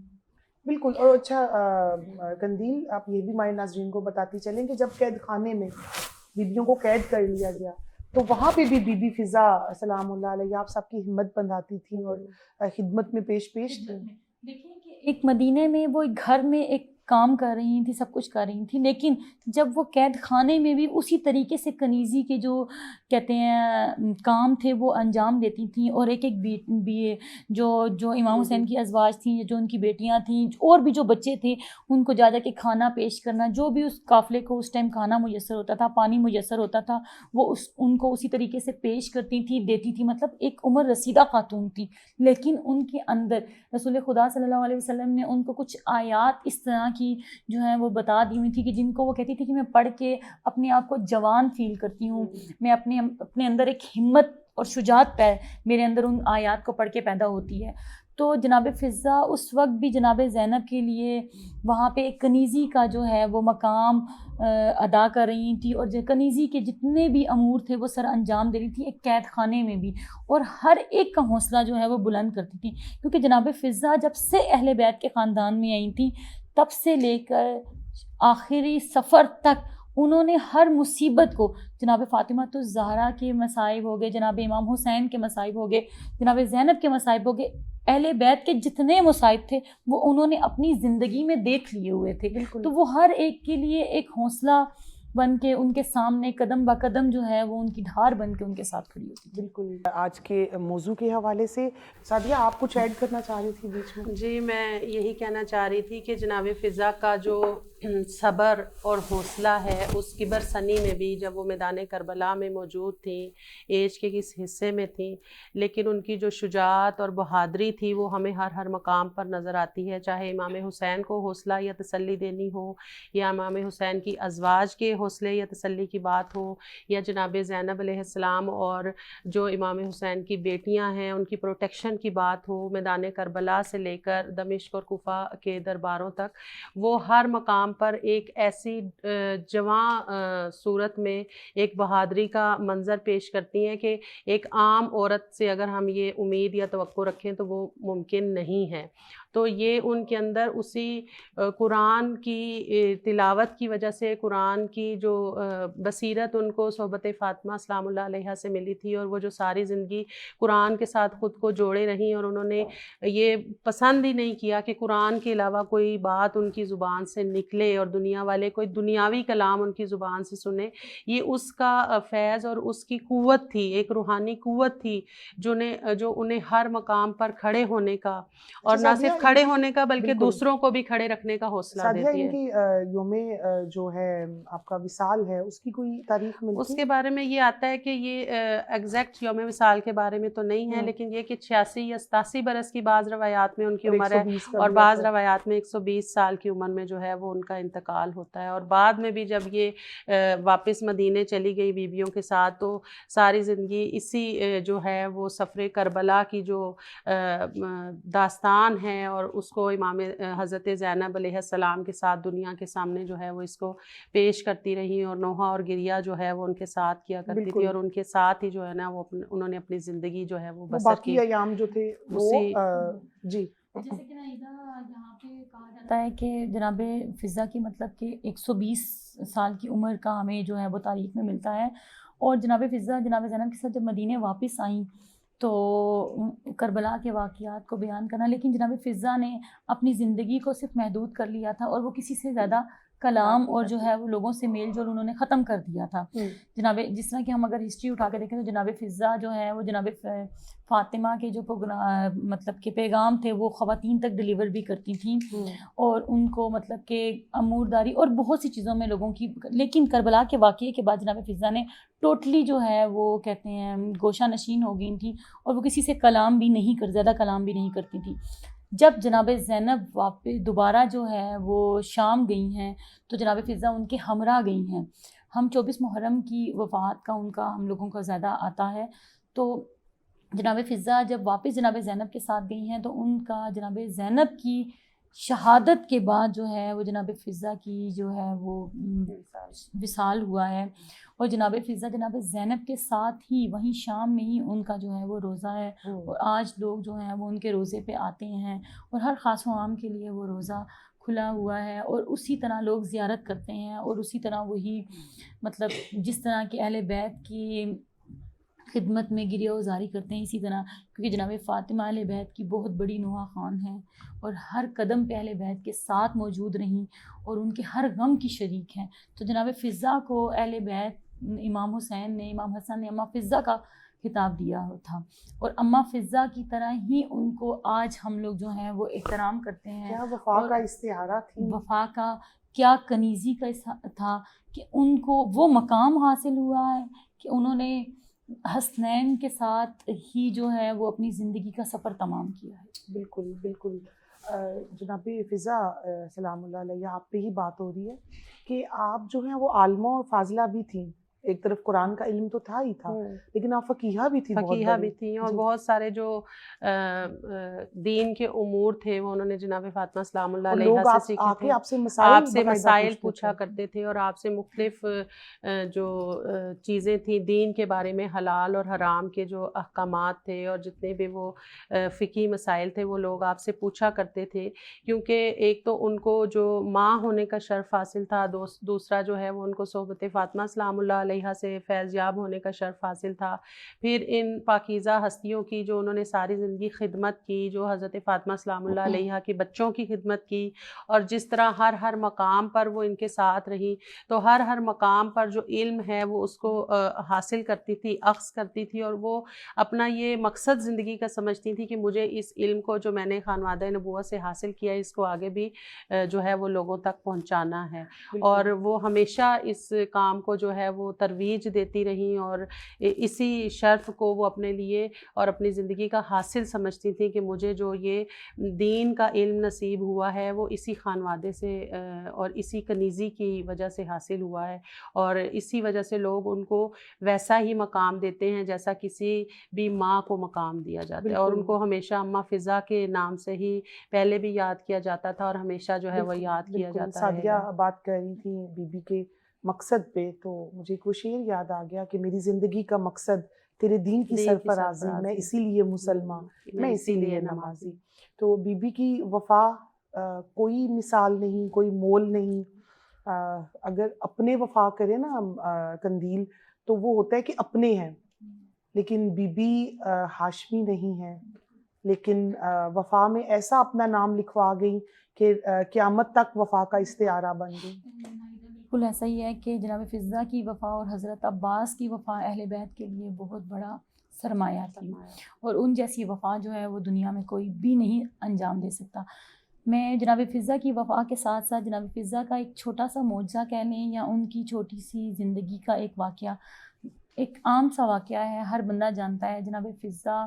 بالکل. اور اچھا قندیل, آپ یہ بھی ہمارے ناظرین کو بتاتی چلیں کہ جب قید خانے میں بیبیوں کو قید کر لیا گیا تو وہاں پہ بھی بی بی فضہ سلام اللہ علیہ آپ سب کی ہمت بندھاتی تھیں اور خدمت میں پیش تھیں. دیکھیں کہ ایک مدینے میں وہ ایک گھر میں ایک کام کر رہی تھیں, سب کچھ کر رہی تھیں, لیکن جب وہ قید خانے میں بھی اسی طریقے سے کنیزی کے جو کہتے ہیں کام تھے وہ انجام دیتی تھیں, اور ایک جو امام حسین کی ازواج تھیں, جو ان کی بیٹیاں تھیں, اور بھی جو بچے تھے, ان کو جا کے کھانا پیش کرنا, جو بھی اس قافلے کو اس ٹائم کھانا میسر ہوتا تھا, پانی میسر ہوتا تھا, وہ ان کو اسی طریقے سے پیش کرتی تھیں, دیتی تھی. مطلب ایک عمر رسیدہ خاتون تھی, لیکن ان کے اندر رسول خدا صلی اللہ علیہ وسلم نے ان کو کچھ آیات اس طرح کی جو ہے وہ بتا دی ہوئی تھی کہ جن کو وہ کہتی تھی کہ میں پڑھ کے اپنے آپ کو جوان فیل کرتی ہوں, میں اپنے اندر ایک ہمت اور شجاعت میرے اندر ان آیات کو پڑھ کے پیدا ہوتی ہے. تو جناب فضہ اس وقت بھی جناب زینب کے لیے وہاں پہ ایک کنیزی کا جو ہے وہ مقام ادا کر رہی تھی, اور کنیزی کے جتنے بھی امور تھے وہ سر انجام دے رہی تھی ایک قید خانے میں بھی, اور ہر ایک کا حوصلہ جو ہے وہ بلند کرتی تھی. کیونکہ جناب فضہ جب سے اہل بیت کے خاندان میں آئی تھیں تب سے لے کر آخری سفر تک انہوں نے ہر مصیبت کو, جناب فاطمہ تو زہرا کے مصائب ہو گئے, جناب امام حسین کے مصائب ہو گئے, جناب زینب کے مصائب ہو گئے, اہل بیت کے جتنے مصائب تھے وہ انہوں نے اپنی زندگی میں دیکھ لیے ہوئے تھے. تو وہ ہر ایک کے لیے ایک حوصلہ بن کے ان کے سامنے قدم با قدم جو ہے وہ ان کی دھار بن کے ان کے ساتھ کھڑی ہوتی. بالکل. آج کے موضوع کے حوالے سے سعدیہ آپ کچھ ایڈ کرنا چاہ رہی تھی بیچ میں؟ جی, میں یہی کہنا چاہ رہی تھی کہ جناب فضہ کا جو صبر اور حوصلہ ہے اس کی برسنی میں بھی جب وہ میدان کربلا میں موجود تھیں, ایج کے کس حصے میں تھیں, لیکن ان کی جو شجاعت اور بہادری تھی وہ ہمیں ہر مقام پر نظر آتی ہے. چاہے امام حسین کو حوصلہ یا تسلی دینی ہو, یا امام حسین کی ازواج کے حوصلے یا تسلی کی بات ہو, یا جناب زینب علیہ السلام اور جو امام حسین کی بیٹیاں ہیں ان کی پروٹیکشن کی بات ہو, میدان کربلا سے لے کر دمشق اور کوفہ کے درباروں تک, وہ ہر مقام پر ایک ایسی جواں صورت میں ایک بہادری کا منظر پیش کرتی ہیں کہ ایک عام عورت سے اگر ہم یہ امید یا توقع رکھیں تو وہ ممکن نہیں ہے. تو یہ ان کے اندر اسی قرآن کی تلاوت کی وجہ سے، قرآن کی جو بصیرت ان کو صحبت فاطمہ سلام اللہ علیہا سے ملی تھی، اور وہ جو ساری زندگی قرآن کے ساتھ خود کو جوڑے رہیں، اور انہوں نے یہ پسند ہی نہیں کیا کہ قرآن کے علاوہ کوئی بات ان کی زبان سے نکلے اور دنیا والے کوئی دنیاوی کلام ان کی زبان سے سنے. یہ اس کا فیض اور اس کی قوت تھی، ایک روحانی قوت تھی جو انہیں ہر مقام پر کھڑے ہونے کا، اور نہ صرف کھڑے ہونے کا بلکہ دوسروں کو بھی کھڑے رکھنے کا حوصلہ دیتی ہے. ان کی یوم جو ہے آپ کا وصال ہے، اس کی کوئی تاریخ ملتی ہے؟ اس کے بارے میں یہ آتا ہے کہ یہ ایگزیکٹ یوم وصال کے بارے میں تو نہیں ہے، لیکن یہ کہ 86 یا 87 برس کی بعض روایات میں ان کی عمر ہے، اور بعض روایات میں 120 سال کی عمر میں جو ہے وہ ان کا انتقال ہوتا ہے. اور بعد میں بھی جب یہ واپس مدینے چلی گئی بیویوں کے ساتھ، تو ساری زندگی اسی جو ہے وہ سفر کربلا کی جو داستان ہے، اور اس کو امام حضرت زینب علیہ السلام کے ساتھ دنیا کے سامنے جو ہے وہ اس کو پیش کرتی رہی، اور نوحہ اور گریہ جو ہے وہ ان کے ساتھ کیا کرتی تھی، اور ان کے ساتھ ہی جو ہے نا وہ انہوں نے اپنی زندگی جو ہے وہ بسر کی. باقی ایام جو تھے وہ جی جیسے کہ یہاں پہ کہا جاتا ہے کہ جناب فضہ کی مطلب کہ 120 سال کی عمر کا ہمیں جو ہے وہ تاریخ میں ملتا ہے. اور جناب فضہ جناب زینب کے ساتھ جب مدینے واپس آئیں تو کربلا کے واقعات کو بیان کرنا، لیکن جناب فضہ نے اپنی زندگی کو صرف محدود کر لیا تھا، اور وہ کسی سے زیادہ کلام اور جو ہے وہ لوگوں سے میل جول انہوں نے ختم کر دیا تھا. جناب جس طرح کہ ہم اگر ہسٹری اٹھا کے دیکھیں تو جناب فضہ جو ہے وہ جناب فاطمہ کے جو مطلب کہ پیغام تھے وہ خواتین تک ڈیلیور بھی کرتی تھیں، اور ان کو مطلب کہ امورداری اور بہت سی چیزوں میں لوگوں کی. لیکن کربلا کے واقعے کے بعد جناب فضہ نے ٹوٹلی جو ہے وہ کہتے ہیں گوشہ نشین ہو گئی تھیں، اور وہ کسی سے کلام بھی نہیں زیادہ کلام بھی نہیں کرتی تھیں. جب جناب زینب واپس دوبارہ جو ہے وہ شام گئی ہیں تو جناب فضہ ان کے ہمراہ گئی ہیں. ہم 24 محرم کی وفات کا ان کا ہم لوگوں کا زیادہ آتا ہے. تو جناب فضہ جب واپس جناب زینب کے ساتھ گئی ہیں تو ان کا جناب زینب کی شہادت کے بعد جو ہے وہ جناب فضہ کی جو ہے وہ وصال ہوا ہے. اور جناب فضہ جناب زینب کے ساتھ ہی وہیں شام میں ہی ان کا جو ہے وہ روزہ ہے، اور آج لوگ جو ہیں وہ ان کے روزے پہ آتے ہیں، اور ہر خاص و عام کے لیے وہ روزہ کھلا ہوا ہے، اور اسی طرح لوگ زیارت کرتے ہیں، اور اسی طرح وہی مطلب جس طرح کہ اہل بیت کی خدمت میں گریہ وزاری کرتے ہیں، اسی طرح کیونکہ جناب فاطمہ اہل بیت کی بہت بڑی نوحہ خان ہیں، اور ہر قدم پہ اہل بیت کے ساتھ موجود رہیں، اور ان کے ہر غم کی شریک ہیں. تو جناب فضہ کو اہل بیت امام حسین نے، امام حسن نے اماں فضہ کا خطاب دیا تھا، اور اماں فضہ کی طرح ہی ان کو آج ہم لوگ جو ہیں وہ احترام کرتے ہیں. کیا وفا کا استعارہ تھی، وفا کا کیا کنیزی کا تھا کہ ان کو وہ مقام حاصل ہوا ہے کہ انہوں نے حسنین کے ساتھ ہی جو ہے وہ اپنی زندگی کا سفر تمام کیا ہے. بالکل بالکل. جناب فضہ سلام اللہ علیہ، آپ پہ ہی بات ہو رہی ہے کہ آپ جو ہیں وہ عالمہ اور فاضلہ بھی تھیں. ایک طرف قرآن کا علم تو تھا ہی تھا، لیکن آپ فقیہہ بھی تھی، فقیہہ بھی تھیں، اور بہت سارے جو دین کے امور تھے وہ انہوں نے جناب فاطمہ سلام اللہ علیہ سے سیکھے تھے. آپ سے مسائل پوچھا کرتے تھے، اور آپ سے مختلف جو چیزیں تھیں دین کے بارے میں، حلال اور حرام کے جو احکامات تھے، اور جتنے بھی وہ فقہی مسائل تھے وہ لوگ آپ سے پوچھا کرتے تھے. کیونکہ ایک تو ان کو جو ماں ہونے کا شرف حاصل تھا، دوسرا جو ہے وہ ان کو صحبت فاطمہ سلام اللہ علیہ سے فیض یاب ہونے کا شرف حاصل تھا. پھر ان پاکیزہ ہستیوں کی جو انہوں نے ساری زندگی خدمت کی، جو حضرت فاطمہ سلام اللہ علیہ کے بچوں کی خدمت کی، اور جس طرح ہر مقام پر وہ ان کے ساتھ رہی، تو ہر مقام پر جو علم ہے وہ اس کو حاصل کرتی تھی، اخذ کرتی تھی، اور وہ اپنا یہ مقصد زندگی کا سمجھتی تھی کہ مجھے اس علم کو جو میں نے خانوادہ نبوت سے حاصل کیا ہے اس کو آگے بھی جو ہے وہ لوگوں تک پہنچانا ہے. اور وہ ہمیشہ اس کام کو جو ہے وہ ترویج دیتی رہیں، اور اسی شرف کو وہ اپنے لیے اور اپنی زندگی کا حاصل سمجھتی تھیں کہ مجھے جو یہ دین کا علم نصیب ہوا ہے وہ اسی خانوادے سے اور اسی کنیزی کی وجہ سے حاصل ہوا ہے، اور اسی وجہ سے لوگ ان کو ویسا ہی مقام دیتے ہیں جیسا کسی بھی ماں کو مقام دیا جاتا ہے. اور ان کو ہمیشہ اماں فضہ کے نام سے ہی پہلے بھی یاد کیا جاتا تھا، اور ہمیشہ جو ہے وہ یاد کیا جاتا ہے. سعدیہ بات کر رہی تھی بی بی کے مقصد پہ، تو مجھے ایک وہ شعر یاد آ گیا کہ میری زندگی کا مقصد تیرے دین کی دین کی سرفرازی، میں سرفرازی، اسی لیے مسلمان، میں اسی لیے نمازی. تو بی بی کی وفا کوئی مثال نہیں، کوئی مول نہیں. اگر اپنے وفا کرے نا قندیل تو وہ ہوتا ہے کہ اپنے ہیں، لیکن بی بی ہاشمی نہیں ہے، لیکن وفا میں ایسا اپنا نام لکھوا گئی کہ قیامت تک وفا کا استعارہ بن گئی. بالکل ایسا ہی ہے کہ جناب فضہ کی وفا اور حضرت عباس کی وفا اہل بیت کے لیے بہت بڑا سرمایہ تھی، اور ان جیسی وفا جو ہے وہ دنیا میں کوئی بھی نہیں انجام دے سکتا. میں جناب فضہ کی وفا کے ساتھ ساتھ جناب فضہ کا ایک چھوٹا سا معجزہ کہہ لیں یا ان کی چھوٹی سی زندگی کا ایک واقعہ، ایک عام سا واقعہ ہے، ہر بندہ جانتا ہے. جناب فضہ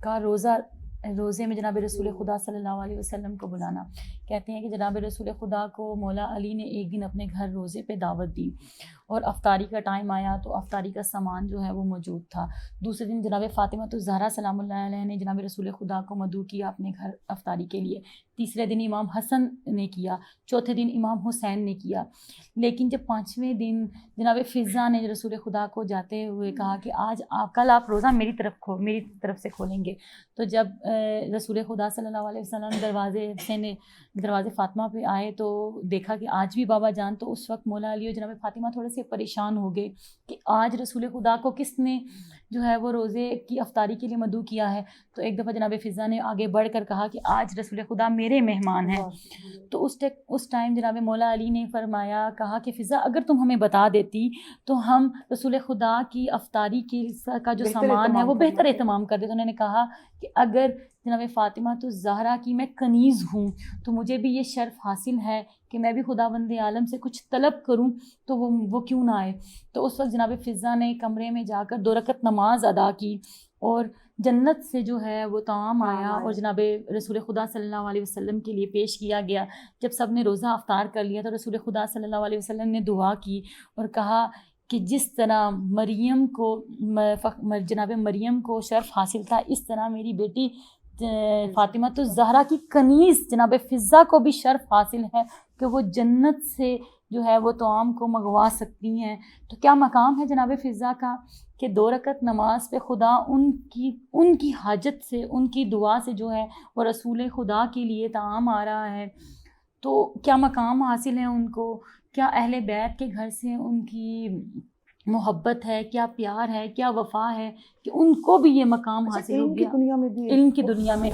کا روزے میں جناب رسول خدا صلی اللہ علیہ وسلم کو بلانا. کہتے ہیں کہ جناب رسول خدا کو مولا علی نے ایک دن اپنے گھر روزے پہ دعوت دی، اور افطاری کا ٹائم آیا تو افطاری کا سامان جو ہے وہ موجود تھا. دوسرے دن جناب فاطمہ الزہرا سلام اللہ علیہ نے جناب رسول خدا کو مدعو کیا اپنے گھر افطاری کے لیے. تیسرے دن امام حسن نے کیا، چوتھے دن امام حسین نے کیا. لیکن جب پانچویں دن جناب فضہ نے رسول خدا کو جاتے ہوئے کہا کہ آج کل آپ روزہ میری طرف سے کھولیں گے، تو جب رسول خدا صلی اللہ علیہ وسلم دروازے فاطمہ پہ آئے تو دیکھا کہ آج بھی بابا جان، تو اس وقت مولا علی اور جناب فاطمہ تھوڑے سے پریشان ہو گئے کہ آج رسول خدا کو کس نے جو ہے وہ روزے کی افطاری کے لیے مدعو کیا ہے. تو ایک دفعہ جناب فضہ نے آگے بڑھ کر کہا کہ آج رسول خدا میرے مہمان ہیں. تو اس ٹائم جناب مولا علی نے فرمایا، کہا کہ فضہ اگر تم ہمیں بتا دیتی تو ہم رسول خدا کی افطاری کا جو سامان ہے وہ بہتر اہتمام کر دیتے. انہوں نے کہا کہ اگر جناب فاطمہ الزہرا کی میں کنیز ہوں تو مجھے بھی یہ شرف حاصل ہے کہ میں بھی خداوند عالم سے کچھ طلب کروں، تو وہ کیوں نہ آئے. تو اس وقت جناب فضہ نے کمرے میں جا کر 2 رکعت نماز ادا کی، اور جنت سے جو ہے وہ طعام آیا اور جناب رسول خدا صلی اللہ علیہ وسلم کے لیے پیش کیا گیا. جب سب نے روزہ افطار کر لیا تو رسول خدا صلی اللہ علیہ وسلم نے دعا کی اور کہا کہ جس طرح جناب مریم کو شرف حاصل تھا، اس طرح میری بیٹی فاطمہ الزہرا کی کنیز جناب فضہ کو بھی شرف حاصل ہے کہ وہ جنت سے جو ہے وہ طعام کو منگوا سکتی ہیں. تو کیا مقام ہے جناب فضہ کا کہ 2 رکعت نماز پہ خدا ان کی حاجت سے، ان کی دعا سے جو ہے وہ رسول خدا کے لیے طعام آ رہا ہے. تو کیا مقام حاصل ہے ان کو، کیا اہل بیت کے گھر سے ان کی محبت ہے، کیا پیار ہے، کیا وفا ہے کہ ان کو بھی یہ مقام حاصل ہو گیا. علم کی دنیا میں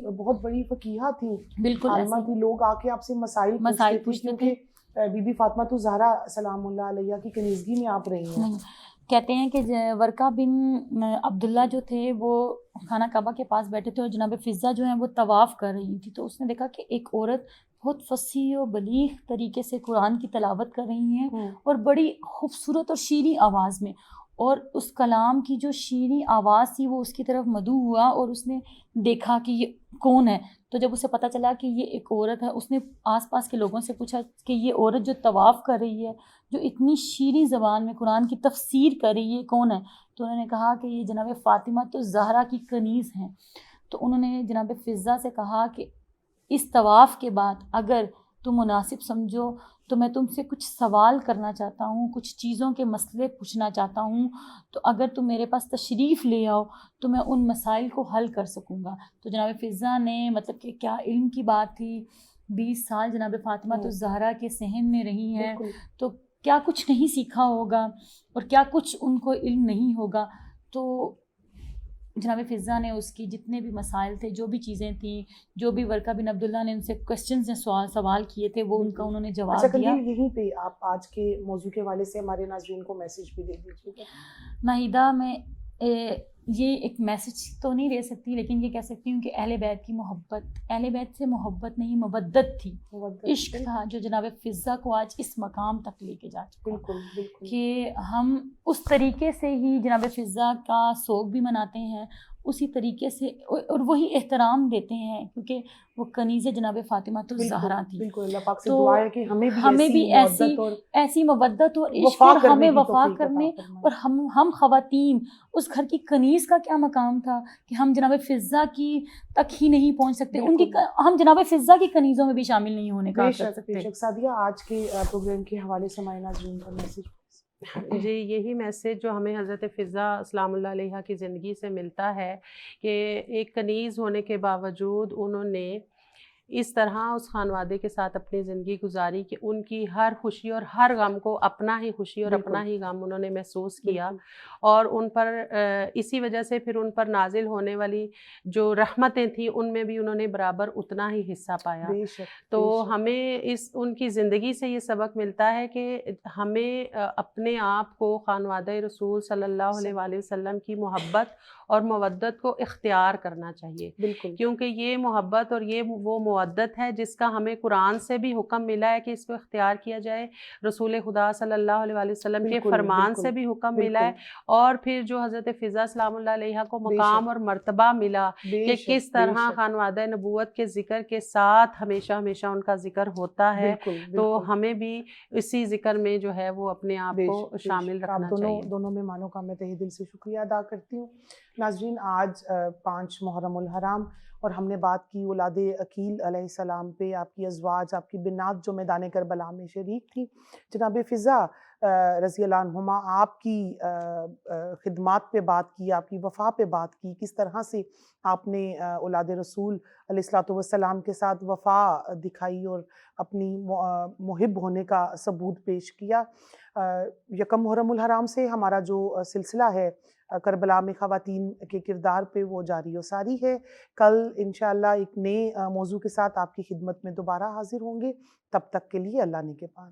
بہت بڑی فقیہہ تھیں، بالکل عالمہ تھی. لوگ آ کے آپ سے مسائل پوچھتے تھے کہ بی بی فاطمہ الزہرا سلام اللہ علیہ کی کنیزگی میں آپ رہی ہیں. کہتے ہیں کہ ورقہ بن عبداللہ جو تھے وہ خانہ کعبہ کے پاس بیٹھے تھے اور جناب فضہ جو ہیں وہ طواف کر رہی تھی. تو اس نے دیکھا کہ ایک عورت بہت فصیح و بلیغ طریقے سے قرآن کی تلاوت کر رہی ہیں اور بڑی خوبصورت اور شیریں آواز میں، اور اس کلام کی جو شیریں آواز تھی وہ اس کی طرف مدعو ہوا اور اس نے دیکھا کہ یہ کون ہے. تو جب اسے پتہ چلا کہ یہ ایک عورت ہے، اس نے آس پاس کے لوگوں سے پوچھا کہ یہ عورت جو طواف کر رہی ہے، جو اتنی شیریں زبان میں قرآن کی تفسیر کر رہی ہے، کون ہے؟ تو انہوں نے کہا کہ یہ جناب فاطمہ الزہرا کی کنیز ہیں. تو انہوں نے جناب فضہ سے کہا کہ اس طواف کے بعد اگر تم مناسب سمجھو تو میں تم سے کچھ سوال کرنا چاہتا ہوں، کچھ چیزوں کے مسئلے پوچھنا چاہتا ہوں، تو اگر تم میرے پاس تشریف لے آؤ تو میں ان مسائل کو حل کر سکوں گا. تو جناب فضہ نے، مطلب کہ کیا علم کی بات تھی، 20 سال جناب فاطمہ الزہرا کے صحن میں رہی ہیں، تو کیا کچھ نہیں سیکھا ہوگا اور کیا کچھ ان کو علم نہیں ہوگا. تو جناب فضہ نے اس کی جتنے بھی مسائل تھے، جو بھی چیزیں تھیں، جو بھی ورقہ بن عبداللہ نے ان سے کوسچنز نے سوال کیے تھے، وہ انہوں نے جواب دیا. یہیں پہ آپ آج کے موضوع کے حوالے سے ہمارے ناظرین کو میسج بھی دے دیجیے. ناہیدہ، میں یہ ایک میسج تو نہیں دے سکتی، لیکن یہ کہہ سکتی ہوں کہ اہل بیت کی محبت، اہل بیت سے محبت نہیں مودت تھی، عشق تھا جو جناب فضہ کو آج اس مقام تک لے کے جا چکا. بالکل کہ ہم اس طریقے سے ہی جناب فضہ کا سوگ بھی مناتے ہیں، اسی طریقے سے اور وہی احترام دیتے ہیں، کیونکہ وہ کنیز جناب فاطمہ الزہرا تھی. بالکل اللہ پاک سے دعا ہے کہ ہمیں بھی ایسی مودت اور عشق اور ہمیں وفا کرنے، اور ہم خواتین اس گھر کی کنیز کا کیا مقام تھا کہ ہم جناب فضہ کی تک ہی نہیں پہنچ سکتے، ان کی ہم جناب فضہ کی کنیزوں میں بھی شامل نہیں ہونے کا کر سکتے. سعدیہ، آج کے پروگرام کے حوالے سے ہمارے ناظرین کا میسج. جی یہی میسیج جو ہمیں حضرت فضا سلام اللہ علیہ کی زندگی سے ملتا ہے کہ ایک کنیز ہونے کے باوجود انہوں نے اس طرح اس خانوادے کے ساتھ اپنی زندگی گزاری کہ ان کی ہر خوشی اور ہر غم کو اپنا ہی خوشی اور بالکل اپنا ہی غم انہوں نے محسوس کیا، بالکل اور ان پر اسی وجہ سے پھر ان پر نازل ہونے والی جو رحمتیں تھیں ان میں بھی انہوں نے برابر اتنا ہی حصہ پایا۔ بے شک تو بے شک ہمیں ان کی زندگی سے یہ سبق ملتا ہے کہ ہمیں اپنے آپ کو خانوادہ رسول صلی اللہ علیہ وآلہ وسلم کی محبت اور مودت کو اختیار کرنا چاہیے، بالکل کیونکہ یہ محبت اور یہ وہ مودت ہے جس کا ہمیں قرآن سے بھی حکم ملا ہے کہ اس کو اختیار کیا جائے، رسول خدا صلی اللہ علیہ وآلہ وسلم کے بالکل فرمان بالکل سے بھی حکم ملا ہے، بالکل اور پھر جو حضرت فضا سلام اللہ علیہ کو بے مقام شک اور مرتبہ ملا بے کہ شک کس بے طرح شک خانوادہ نبوت کے ذکر کے ساتھ ہمیشہ ہمیشہ ان کا ذکر ہوتا ہے، بالکل تو بالکل ہمیں بھی اسی ذکر میں جو ہے وہ اپنے آپ بے کو شک بے شامل شک آپ رکھنا دونوں چاہیے۔ دونوں مہمانوں کا میں تہہ دل سے شکریہ ادا کرتی ہوں۔ ناظرین آج 5 محرم الحرام اور ہم نے بات کی اولاد عقیل علیہ السلام پہ، آپ کی ازواج، آپ کی بنات جو میدان کربلا میں شریک تھی، جناب فضا رضی اللہ عنہما آپ کی خدمات پہ بات کی، آپ کی وفا پہ بات کی، کس طرح سے آپ نے اولاد رسول علیہ الصلوۃ والسلام کے ساتھ وفا دکھائی اور اپنی محب ہونے کا ثبوت پیش کیا۔ یکم محرم الحرام سے ہمارا جو سلسلہ ہے کربلا میں خواتین کے کردار پہ وہ جاری و ساری ہے۔ کل انشاءاللہ ایک نئے موضوع کے ساتھ آپ کی خدمت میں دوبارہ حاضر ہوں گے، تب تک کے لیے اللہ نے کے پاس۔